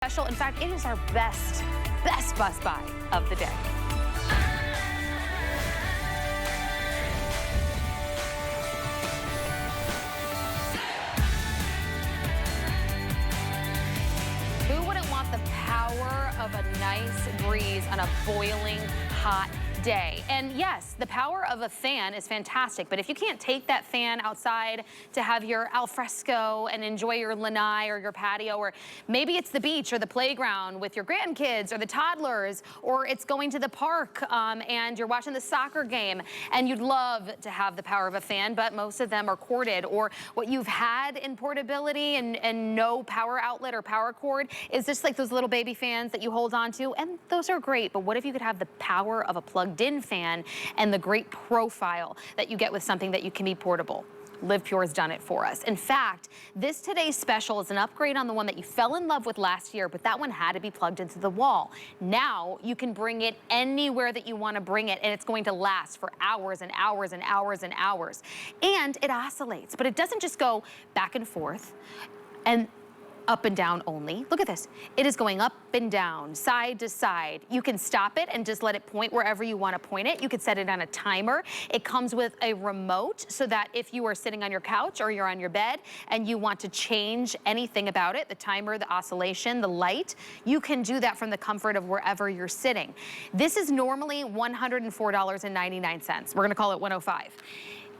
Special. In fact, it is our best bus buy of the day. Who wouldn't want the power of a nice breeze on a boiling hot day? And yes, the power of a fan is fantastic, but if you can't take that fan outside to have your al fresco and enjoy your lanai or your patio, or maybe it's the beach or the playground with your grandkids or the toddlers, or it's going to the park and you're watching the soccer game and you'd love to have the power of a fan, but most of them are corded, or what you've had in portability and no power outlet or power cord is just like those little baby fans that you hold on to, and those are great, but what if you could have the power of a plugged-in fan and the great profile that you get with something that you can be portable? LivePure has done it for us. In fact, this today's special is an upgrade on the one that you fell in love with last year, but that one had to be plugged into the wall. Now you can bring it anywhere that you want to bring it, and it's going to last for hours and hours and hours and hours. And it oscillates, but it doesn't just go back and forth and up and down only. Look at this. It is going up and down, side to side. You can stop it and just let it point wherever you want to point it. You could set it on a timer. It comes with a remote so that if you are sitting on your couch or you're on your bed and you want to change anything about it, the timer, the oscillation, the light, you can do that from the comfort of wherever you're sitting. This is normally $104.99. We're going to call it $105.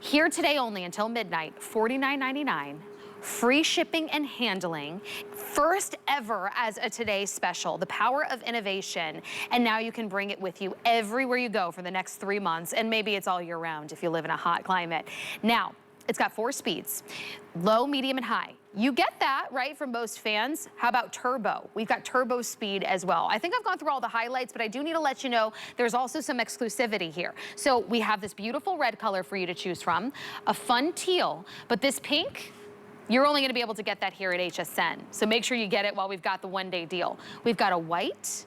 Here today only until midnight, $49.99. Free shipping and handling, first ever as a Today Special, the power of innovation, and now you can bring it with you everywhere you go for the next 3 months, and maybe it's all year round if you live in a hot climate. Now, it's got 4 speeds, low, medium, and high. You get that, right, from most fans. How about turbo? We've got turbo speed as well. I think I've gone through all the highlights, but I do need to let you know there's also some exclusivity here. So we have this beautiful red color for you to choose from, a fun teal, but this pink, you're only gonna be able to get that here at HSN. So make sure you get it while we've got the one-day deal. We've got a white,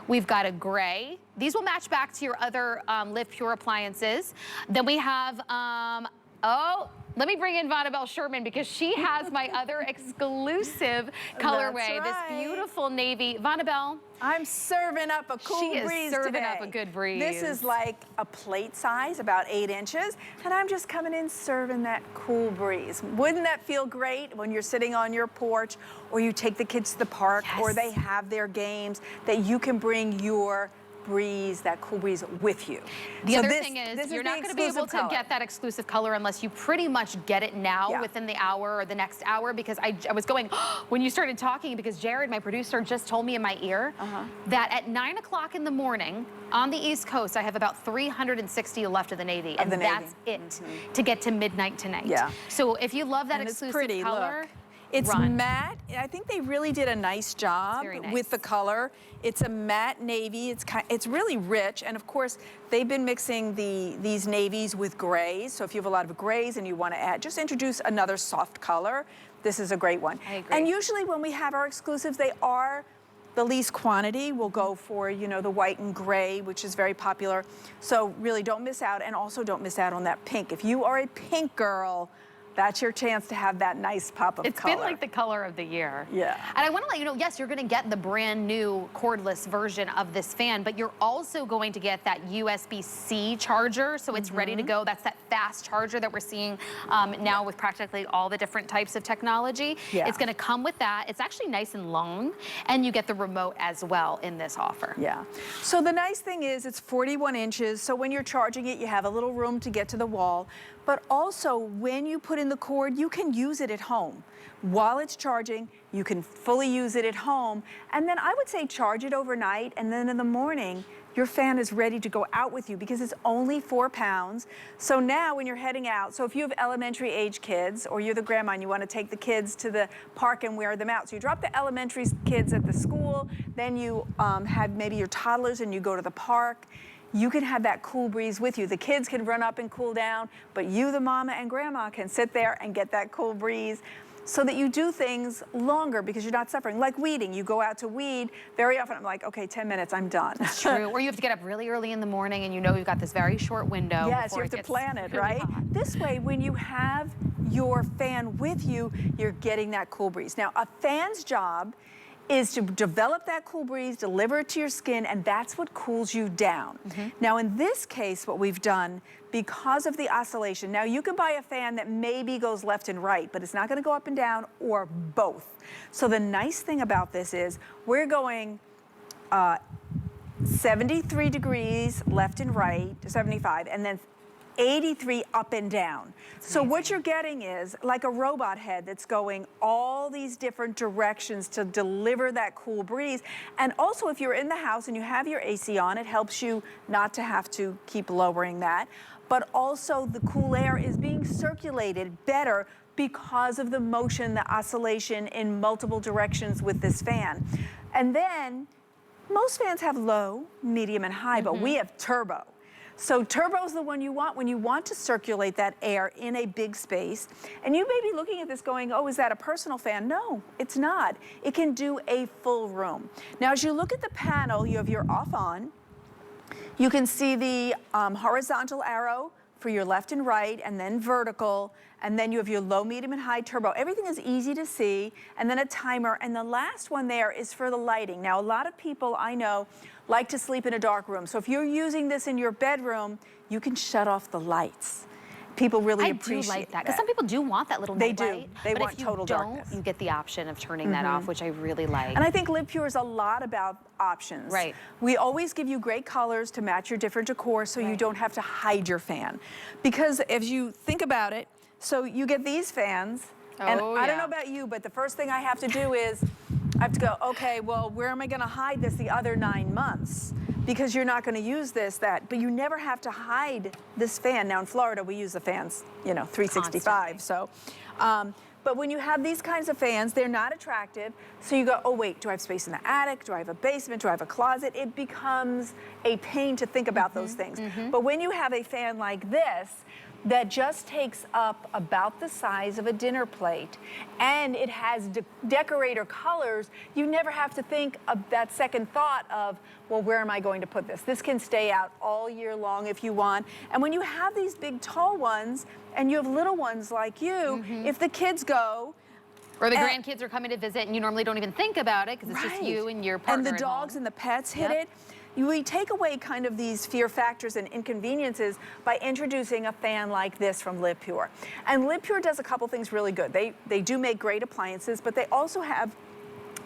we've got a gray. These will match back to your other LivePure appliances. Then we have, let me bring in Vonabelle Sherman because she has my other exclusive colorway, this beautiful navy. Vonabelle. I'm serving up a cool breeze today. She is serving up a good breeze. This is like a plate size, about 8 inches, and I'm just coming in serving that cool breeze. Wouldn't that feel great when you're sitting on your porch, or you take the kids to the park, or they have their games, that you can bring your breeze, that cool breeze with you. The other thing is you're not going to be able to get that exclusive color unless you pretty much get it now within the hour or the next hour, because I was going, when you started talking, because Jared, my producer, just told me in my ear that at 9 o'clock in the morning on the East Coast, I have about 360 left of the navy, and that's it to get to midnight tonight. So if you love that exclusive color, it's matte. I think they really did a nice job with the color. It's a matte navy. It's really rich, and of course they've been mixing these navies with grays. So if you have a lot of grays and you want to add, just introduce another soft color. This is a great one. I agree. And usually when we have our exclusives, they are the least quantity. We'll go for, you know, the white and gray, which is very popular. So really don't miss out, and also don't miss out on that pink. If you are a pink girl, that's your chance to have that nice pop of color. It's been like the color of the year. Yeah. And I want to let you know, yes, you're going to get the brand new cordless version of this fan, but you're also going to get that USB-C charger, so it's ready to go. That's that fast charger that we're seeing now with practically all the different types of technology. It's going to come with that. It's actually nice and long, and you get the remote as well in this offer. Yeah. So the nice thing is it's 41 inches, so when you're charging it, you have a little room to get to the wall. But also, when you put in the cord, you can use it at home. While it's charging, you can fully use it at home. And then I would say charge it overnight, and then in the morning, your fan is ready to go out with you because it's only 4 pounds. So now when you're heading out, so if you have elementary age kids, or you're the grandma and you want to take the kids to the park and wear them out. So you drop the elementary kids at the school, then you have maybe your toddlers and you go to the park. You can have that cool breeze with you. The kids can run up and cool down, but you, the mama and grandma, can sit there and get that cool breeze, so that you do things longer because you're not suffering. Like weeding, you go out to weed, very often I'm like, okay, 10 minutes, I'm done. That's true, or you have to get up really early in the morning and you know you've got this very short window. Yes, you have to plan it, right? This way, when you have your fan with you, you're getting that cool breeze. Now, a fan's job is to develop that cool breeze, deliver it to your skin, and that's what cools you down. Now in this case, what we've done, because of the oscillation, now you can buy a fan that maybe goes left and right, but it's not gonna go up and down or both. So the nice thing about this is we're going 73 degrees left and right, 75, and then 83 up and down. So what you're getting is like a robot head that's going all these different directions to deliver that cool breeze. And also if you're in the house and you have your AC on, it helps you not to have to keep lowering that. But also the cool air is being circulated better because of the motion, the oscillation in multiple directions with this fan. And then most fans have low, medium, and high, but we have turbo. So turbo is the one you want when you want to circulate that air in a big space. And you may be looking at this going, oh, is that a personal fan? No, it's not. It can do a full room. Now, as you look at the panel, you have your off on. You can see the horizontal arrow for your left and right, and then vertical, and then you have your low, medium, and high turbo. Everything is easy to see, and then a timer, and the last one there is for the lighting. Now, a lot of people I know like to sleep in a dark room, so if you're using this in your bedroom, you can shut off the lights. People really appreciate that. I do like that, because some people do want that little night light. They want total darkness. But if you don't, you get the option of turning that off, which I really like. And I think LivePure is a lot about options. Right. We always give you great colors to match your different decor so you don't have to hide your fan. Because if you think about it, so you get these fans, and I don't know about you, but the first thing I have to do is I have to go, okay, well, where am I gonna hide this the other 9 months? Because you're not gonna use this, but you never have to hide this fan. Now in Florida, we use the fans, you know, 365, so. But when you have these kinds of fans, they're not attractive. So you go, oh wait, do I have space in the attic? Do I have a basement? Do I have a closet? It becomes a pain to think about those things. But when you have a fan like this, that just takes up about the size of a dinner plate, and it has decorator colors, you never have to think of that second thought of, well, where am I going to put this? This can stay out all year long if you want. And when you have these big tall ones, and you have little ones like you, if the kids go, or the grandkids are coming to visit and you normally don't even think about it because it's just you and your partner. And the dogs and the pets hit it. We take away kind of these fear factors and inconveniences by introducing a fan like this from LivePure. And LivePure does a couple things really good. They do make great appliances, but they also have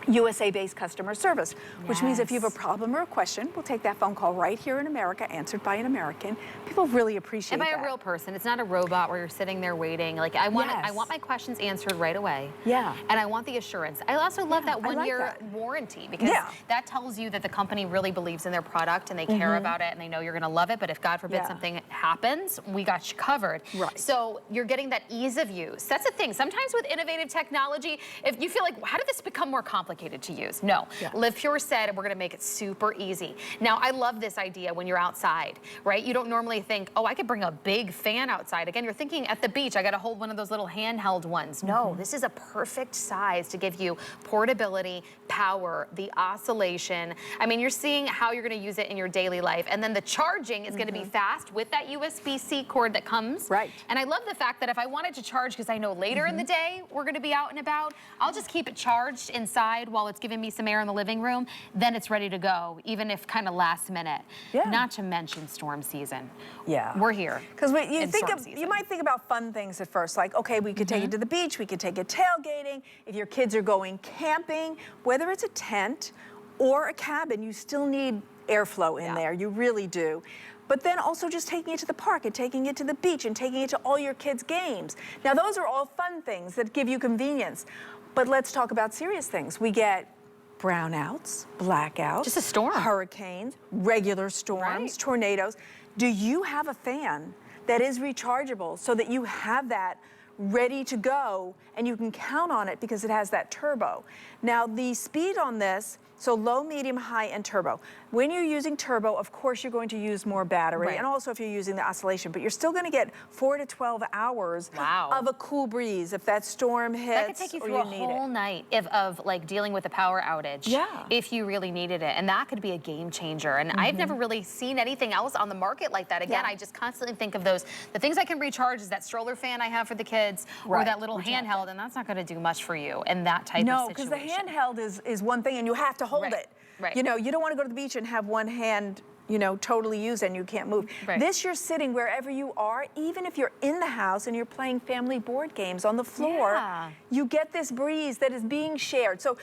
USA-based customer service, which means if you have a problem or a question, we'll take that phone call right here in America, answered by an American. People really appreciate that. And by a real person. It's not a robot where you're sitting there waiting. Like I want my questions answered right away. And I want the assurance. I also love that 1-year warranty, because that tells you that the company really believes in their product and they care about it and they know you're gonna love it, but if God forbid something happens, we got you covered. So you're getting that ease of use. That's the thing. Sometimes with innovative technology, if you feel like, how did this become more complicated to use? No. LivePure said we're gonna make it super easy. Now, I love this idea when you're outside, right? You don't normally think, oh, I could bring a big fan outside. Again, you're thinking at the beach, I gotta hold one of those little handheld ones. No, this is a perfect size to give you portability, power, the oscillation. I mean, you're seeing how you're gonna use it in your daily life. And then the charging is gonna be fast with that USB-C cord that comes. And I love the fact that if I wanted to charge, because I know later in the day we're gonna be out and about, I'll just keep it charged inside while it's giving me some air in the living room, then it's ready to go, even if kind of last minute. Not to mention storm season. We're here. Because you might think about fun things at first, like, okay, we could take it to the beach, we could take it tailgating. If your kids are going camping, whether it's a tent or a cabin, you still need airflow in there, you really do. But then also just taking it to the park and taking it to the beach and taking it to all your kids' games. Now those are all fun things that give you convenience. But let's talk about serious things. We get brownouts, blackouts, just a storm, hurricanes, regular storms, tornadoes. Do you have a fan that is rechargeable so that you have that ready to go and you can count on it because it has that turbo? Now the speed on this So low, medium, high, and turbo. When you're using turbo, of course, you're going to use more battery, Right. and also if you're using the oscillation, but you're still going to get 4 to 12 hours of a cool breeze if that storm hits. That could take you through a whole night of like dealing with a power outage. Yeah. If you really needed it, and that could be a game changer. And I've never really seen anything else on the market like that. Again, I just constantly think of those. The things I can recharge is that stroller fan I have for the kids, or that little handheld, and that's not going to do much for you in that type of situation. No, because the handheld is one thing, and you have to hold it. Right. You know, you don't want to go to the beach and have one hand, you know, totally used and you can't move. Right. This, you're sitting wherever you are, even if you're in the house and you're playing family board games on the floor, you get this breeze that is being shared. So,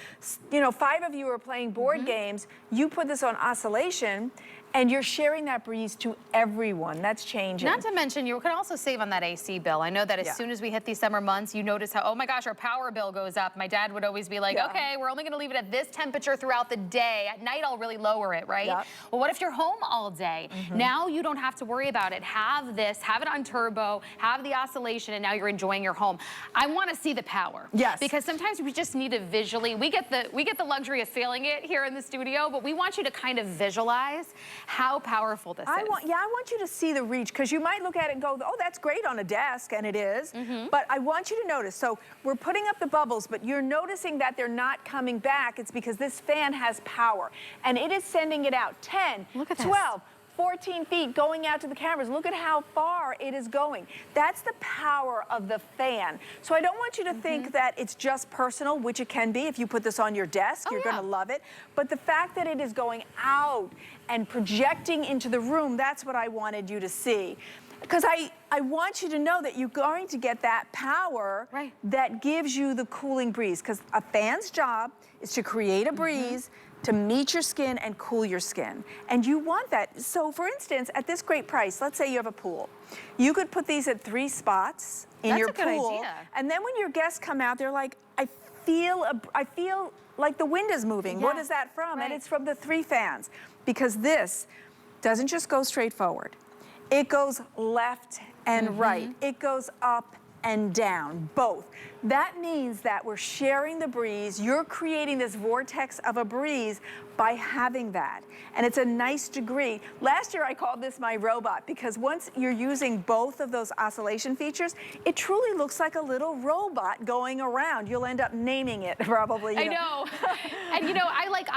you know, 5 of you are playing board games, you put this on oscillation, and you're sharing that breeze to everyone. That's changing. Not to mention, you can also save on that AC bill. I know that as soon as we hit these summer months, you notice how, oh my gosh, our power bill goes up. My dad would always be like, okay, we're only gonna leave it at this temperature throughout the day. At night, I'll really lower it, right? Well, what if you're home all day? Now you don't have to worry about it. Have this, have it on turbo, have the oscillation, and now you're enjoying your home. I wanna see the power. Yes. Because sometimes we just need to visually, we get the luxury of feeling it here in the studio, but we want you to kind of visualize how powerful this is. I want you to see the reach, because you might look at it and go, oh, that's great on a desk, and it is, but I want you to notice. So we're putting up the bubbles, but you're noticing that they're not coming back. It's because this fan has power, and it is sending it out 10, 12, 14 feet going out to the cameras. Look at how far it is going. That's the power of the fan. So I don't want you to think that it's just personal, which it can be. If you put this on your desk, you're gonna love it. But the fact that it is going out and projecting into the room, that's what I wanted you to see. Because I want you to know that you're going to get that power that gives you the cooling breeze. Because a fan's job is to create a breeze, to meet your skin and cool your skin. And you want that. So for instance, at this great price, let's say you have a pool. You could put these at 3 spots in your pool. That's a good idea. And then when your guests come out, they're like, I feel like the wind is moving. What is that from? And it's from the 3 fans. Because this doesn't just go straight forward. It goes left and right. It goes up and down, both. That means that we're sharing the breeze. You're creating this vortex of a breeze by having that. And it's a nice degree. Last year I called this my robot, because once you're using both of those oscillation features, it truly looks like a little robot going around. You'll end up naming it probably. I know. And you know,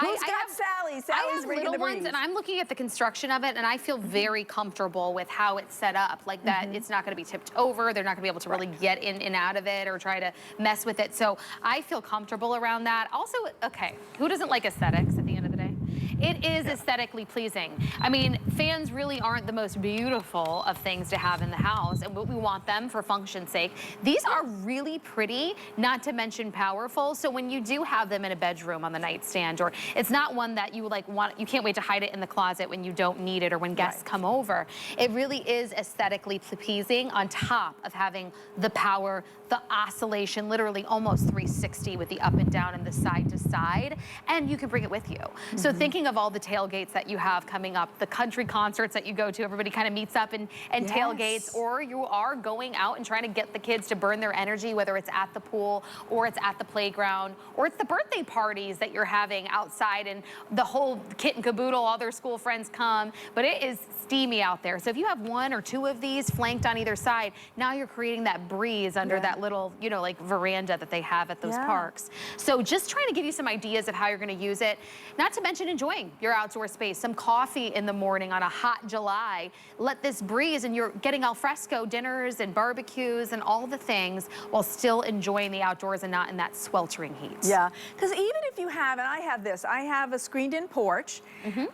Who's got Sally? Sally's I have little ones, and I'm looking at the construction of it, and I feel very comfortable with how it's set up. Like that, it's not gonna be tipped over. They're not gonna be able to really get in and out of it or try to mess with it. So I feel comfortable around that. Also, okay, who doesn't like aesthetics at the end of the day? It is aesthetically pleasing. I mean, fans really aren't the most beautiful of things to have in the house, and we want them for function's sake. These are really pretty, not to mention powerful. So when you do have them in a bedroom on the nightstand, or it's not one that you you can't wait to hide it in the closet when you don't need it or when guests come over. It really is aesthetically pleasing, on top of having the power, the oscillation, literally almost 360 with the up and down and the side to side, and you can bring it with you. So thinking of all the tailgates that you have coming up, the country concerts that you go to, everybody kind of meets up and tailgates, or you are going out and trying to get the kids to burn their energy, whether it's at the pool or it's at the playground or it's the birthday parties that you're having outside and the whole kit and caboodle, all their school friends come, but it is steamy out there. So if you have 1 or 2 of these flanked on either side, now you're creating that breeze under that little, you know, like veranda that they have at those parks. So just trying to give you some ideas of how you're gonna use it, not to mention enjoying your outdoor space. Some coffee in the morning on a hot July. Let this breeze, and you're getting al fresco dinners and barbecues and all the things while still enjoying the outdoors and not in that sweltering heat. Yeah, because even if you have, and I have this, I have a screened-in porch,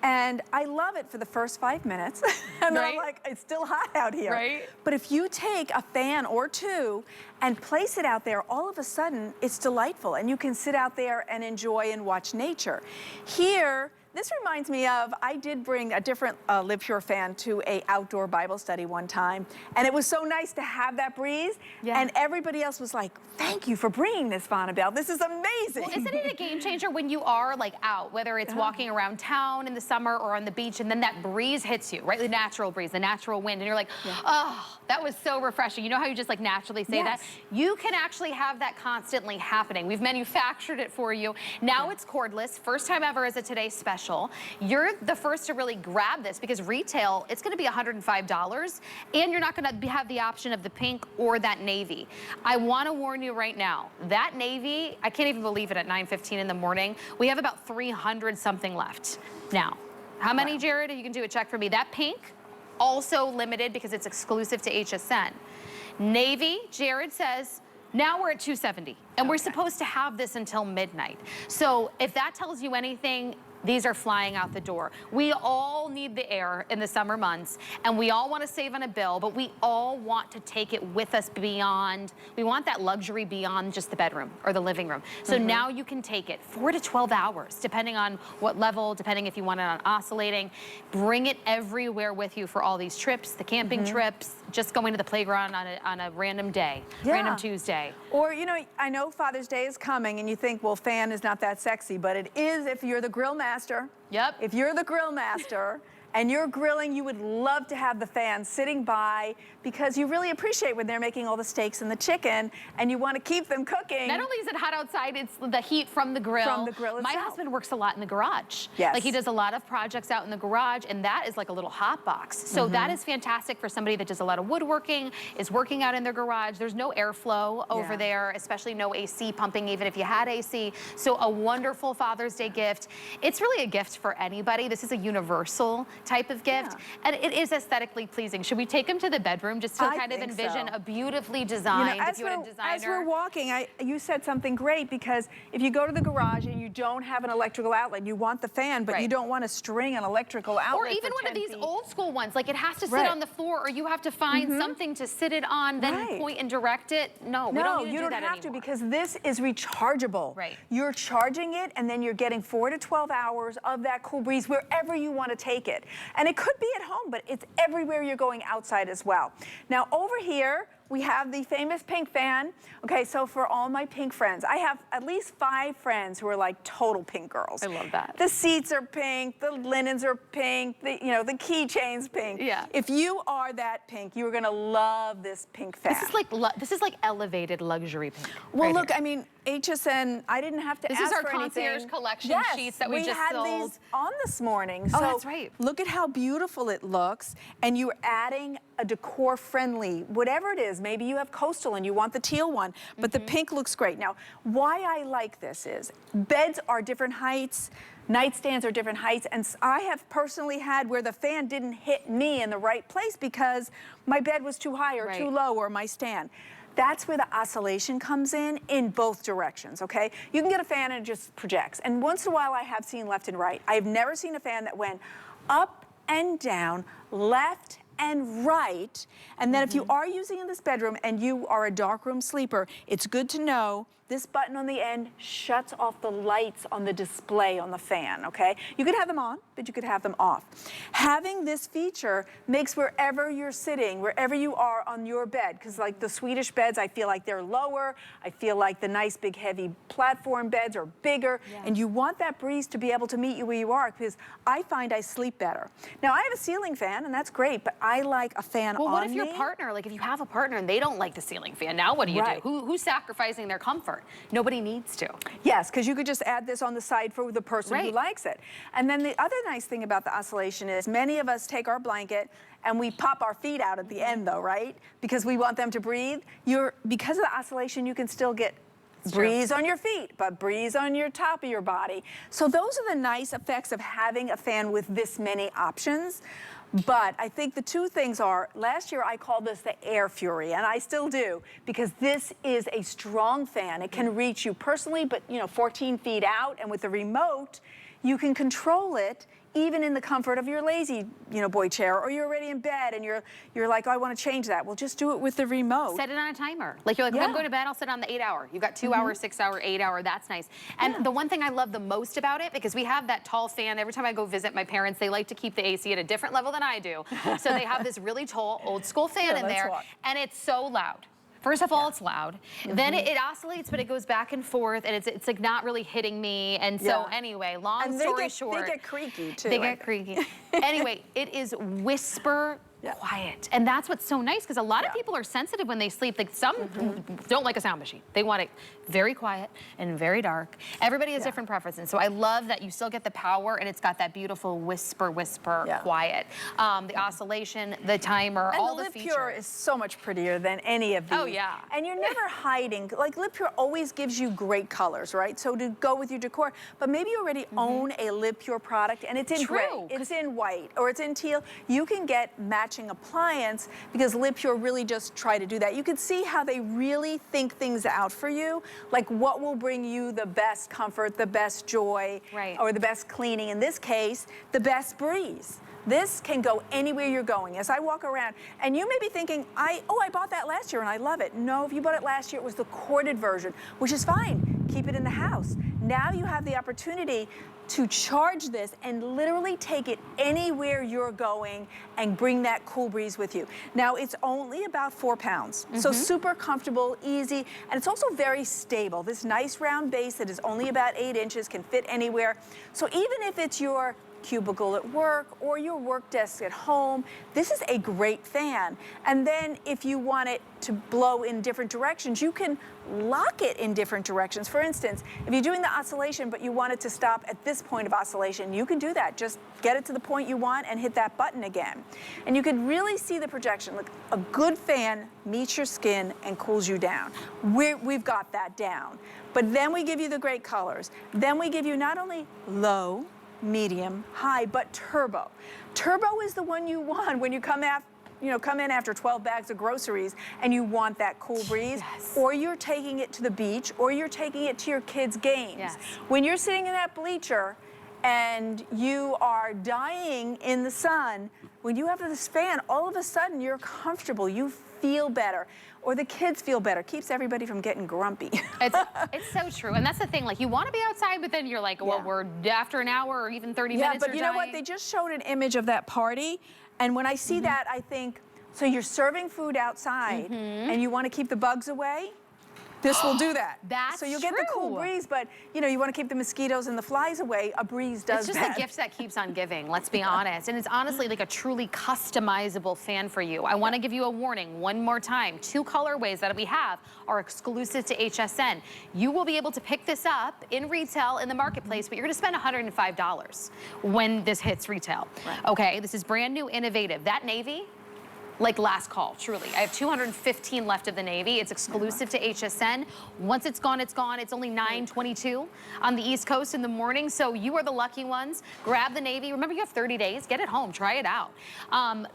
and I love it for the first 5 minutes, and then I'm like, it's still hot out here. But if you take a fan or 2 and place it out there, all of a sudden, it's delightful, and you can sit out there and enjoy and watch nature. Here, This reminds me of, I did bring a different LivePure fan to a outdoor Bible study one time, and it was so nice to have that breeze, and everybody else was like, thank you for bringing this, Vonabelle. This is amazing. Well, isn't it a game changer when you are like out, whether it's walking around town in the summer or on the beach, and then that breeze hits you, right? The natural breeze, the natural wind, and you're like, oh, that was so refreshing. You know how you just like naturally say that? You can actually have that constantly happening. We've manufactured it for you. Now it's cordless, first time ever as a Today Special. You're the first to really grab this because retail, it's gonna be $105, and you're not gonna have the option of the pink or that navy. I wanna warn you right now, that navy, I can't even believe it at 9:15 in the morning. We have about 300 something left. Now, how many, Jared? You can do a check for me. That pink, also limited because it's exclusive to HSN. Navy, Jared says, now we're at 270, and we're supposed to have this until midnight. So if that tells you anything, these are flying out the door. We all need the air in the summer months, and we all want to save on a bill, but we all want to take it with us beyond, we want that luxury beyond just the bedroom or the living room. So now you can take it 4 to 12 hours, depending on what level, depending if you want it on oscillating. Bring it everywhere with you for all these trips, the camping trips, just going to the playground on a random day, random Tuesday. Or, you know, I know Father's Day is coming, and you think, well, fan is not that sexy, but it is if you're the grill master. If you're the grill master and you're grilling, you would love to have the fan sitting by because you really appreciate when they're making all the steaks and the chicken, and you want to keep them cooking. Not only is it hot outside, it's the heat from the grill. From the grill itself. My husband works a lot in the garage. Like he does a lot of projects out in the garage, and that is like a little hot box. So that is fantastic for somebody that does a lot of woodworking, is working out in their garage. There's no airflow over there, especially no AC pumping, even if you had AC. So a wonderful Father's Day gift. It's really a gift for anybody. This is a universal type of gift, and it is aesthetically pleasing. Should we take them to the bedroom just to kind of envision a beautifully designed, as we're walking, you said something great, because if you go to the garage and you don't have an electrical outlet, you want the fan, but you don't want to string an electrical outlet. Or even one of these old school ones, like it has to sit on the floor, or you have to find something to sit it on, then point and direct it. No, we don't need to do that have to, because this is rechargeable. You're charging it, and then you're getting 4 to 12 hours of that cool breeze wherever you want to take it. And it could be at home, but it's everywhere you're going outside as well. Now over here, we have the famous pink fan. Okay, so for all my pink friends, I have at least 5 friends who are like total pink girls. I love that. The seats are pink, the linens are pink, the keychain's pink. If you are that pink, you're gonna love this pink fan. This is like elevated luxury pink. Well, look, I mean, HSN, I didn't have to ask for anything. This is our concierge collection sheets that we just sold. We had these on this morning. Oh, that's right. Look at how beautiful it looks, and you're adding a decor-friendly, whatever it is. Maybe you have coastal and you want the teal one, but the pink looks great. Now, why I like this is beds are different heights, nightstands are different heights, and I have personally had where the fan didn't hit me in the right place because my bed was too high or too low, or my stand. That's where the oscillation comes in both directions, okay? You can get a fan and it just projects. And once in a while I have seen left and right. I've never seen a fan that went up and down, left and right. And then if you are using in this bedroom and you are a darkroom sleeper, it's good to know this button on the end shuts off the lights on the display on the fan, okay? You could have them on, but you could have them off. Having this feature makes wherever you're sitting, wherever you are on your bed, because like the Swedish beds, I feel like they're lower. I feel like the nice big heavy platform beds are bigger, and you want that breeze to be able to meet you where you are, because I find I sleep better. Now I have a ceiling fan, and that's great, but I like a fan on me. Well, what if your partner, like if you have a partner and they don't like the ceiling fan, now what do you do? Who's sacrificing their comfort? Nobody needs to. Yes, because you could just add this on the side for the person who likes it. And then the other nice thing about the oscillation is many of us take our blanket and we pop our feet out at the end though, right? Because we want them to breathe. Because of the oscillation, you can still get breeze on your feet, but breeze on your top of your body. So those are the nice effects of having a fan with this many options. But I think the two things are, last year I called this the Air Fury, and I still do, because this is a strong fan. It can reach you personally, but 14 feet out, and with the remote, you can control it even in the comfort of your lazy, boy chair, or you're already in bed and you're like, oh, I want to change that. Well, just do it with the remote. Set it on a timer. Like you're like, when I'm going to bed, I'll set it on the 8 hour. You've got 2 hour, 6 hour, 8 hour. That's nice. And the one thing I love the most about it, because we have that tall fan. Every time I go visit my parents, they like to keep the AC at a different level than I do. So they have this really tall, old school fan in there, and it's so loud. First of all, it's loud. Then it oscillates, but it goes back and forth, and it's like not really hitting me. And so anyway, long story short. They get creaky too. They get creaky. Anyway, it is whisper quiet. And that's what's so nice, because a lot of people are sensitive when they sleep. Like some don't like a sound machine. They want it very quiet and very dark. Everybody has different preferences. So I love that you still get the power, and it's got that beautiful whisper quiet. The oscillation, the timer, and all the features. features. LivePure is so much prettier than any of these. Oh, yeah. And you're never hiding. Like LivePure always gives you great colors, right? So to go with your decor. But maybe you already own a LivePure product, and it's in gray, it's in white, or it's in teal. You can get matching appliance, because LivePure really just try to do that. You can see how they really think things out for you, like what will bring you the best comfort, the best joy, or the best cleaning. In this case, the best breeze. This can go anywhere you're going. As I walk around, and you may be thinking, I bought that last year and I love it. No, if you bought it last year, it was the corded version, which is fine. Keep it in the house. Now you have the opportunity to charge this and literally take it anywhere you're going and bring that cool breeze with you. Now, it's only about 4 pounds, so super comfortable, easy, and it's also very stable. This nice round base that is only about 8 inches can fit anywhere. So even if it's your cubicle at work or your work desk at home, this is a great fan. And then if you want it to blow in different directions, you can lock it in different directions. For instance, if you're doing the oscillation but you want it to stop at this point of oscillation, you can do that. Just get it to the point you want and hit that button again. And you can really see the projection. Look, a good fan meets your skin and cools you down. We've got that down. But then we give you the great colors. Then we give you not only low, medium, high, but turbo. Turbo is the one you want when you come in after 12 bags of groceries and you want that cool breeze, or you're taking it to the beach, or you're taking it to your kids' games. When you're sitting in that bleacher and you are dying in the sun, when you have this fan, all of a sudden you're comfortable, you feel better, or the kids feel better. Keeps everybody from getting grumpy. It's so true, and that's the thing. Like, you want to be outside, but then you're like, well, we're after an hour or even 30 minutes. Yeah, but you know what? They just showed an image of that party, and when I see that, I think, so you're serving food outside, and you want to keep the bugs away? This will do that. That's so you'll get the cool breeze, but you want to keep the mosquitoes and the flies away. A breeze does that. It's just a gift that keeps on giving, let's be honest. And it's honestly like a truly customizable fan for you. I want to give you a warning one more time. 2 colorways that we have are exclusive to HSN. You will be able to pick this up in retail in the marketplace, but you're going to spend $105 when this hits retail. Okay, this is brand new, innovative. That navy, like last call, truly. I have 215 left of the navy. It's exclusive to HSN. Once it's gone, it's gone. It's only 9:22 on the East Coast in the morning, so you are the lucky ones. Grab the navy. Remember, you have 30 days. Get it home. Try it out.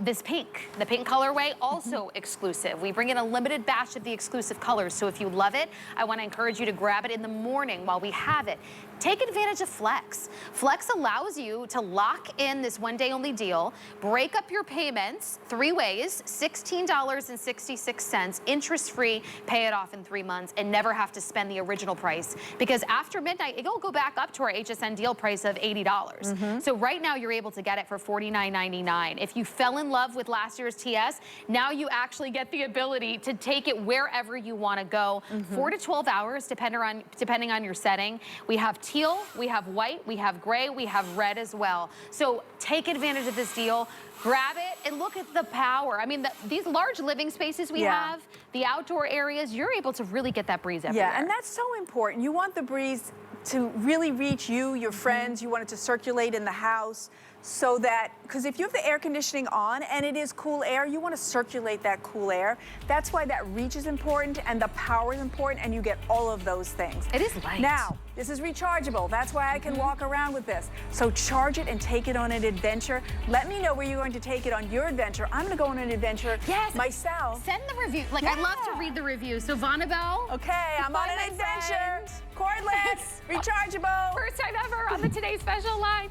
This pink, the pink colorway, also exclusive. We bring in a limited batch of the exclusive colors, so if you love it, I want to encourage you to grab it in the morning while we have it. Take advantage of Flex. Flex allows you to lock in this one-day-only deal, break up your payments 3 ways, $16.66, interest-free, pay it off in 3 months, and never have to spend the original price. Because after midnight, it'll go back up to our HSN deal price of $80. So right now, you're able to get it for $49.99. If you fell in love with last year's TS, now you actually get the ability to take it wherever you want to go. 4 to 12 hours, depending on your setting. We have teal, we have white, we have gray, we have red as well. So take advantage of this deal, grab it, and look at the power. I mean, these large living spaces we have, the outdoor areas, you're able to really get that breeze everywhere. Yeah, and that's so important. You want the breeze to really reach you, your friends, you want it to circulate in the house, so that, because if you have the air conditioning on and it is cool air, you want to circulate that cool air. That's why that reach is important and the power is important, and you get all of those things. It is light. Now, this is rechargeable. That's why I can walk around with this. So charge it and take it on an adventure. Let me know where you're going to take it on your adventure. I'm going to go on an adventure myself. Send the review. Like, I love to read the reviews. So Vonabelle. Okay, I'm on an adventure. Cordless, rechargeable. First time ever on the Today Special line.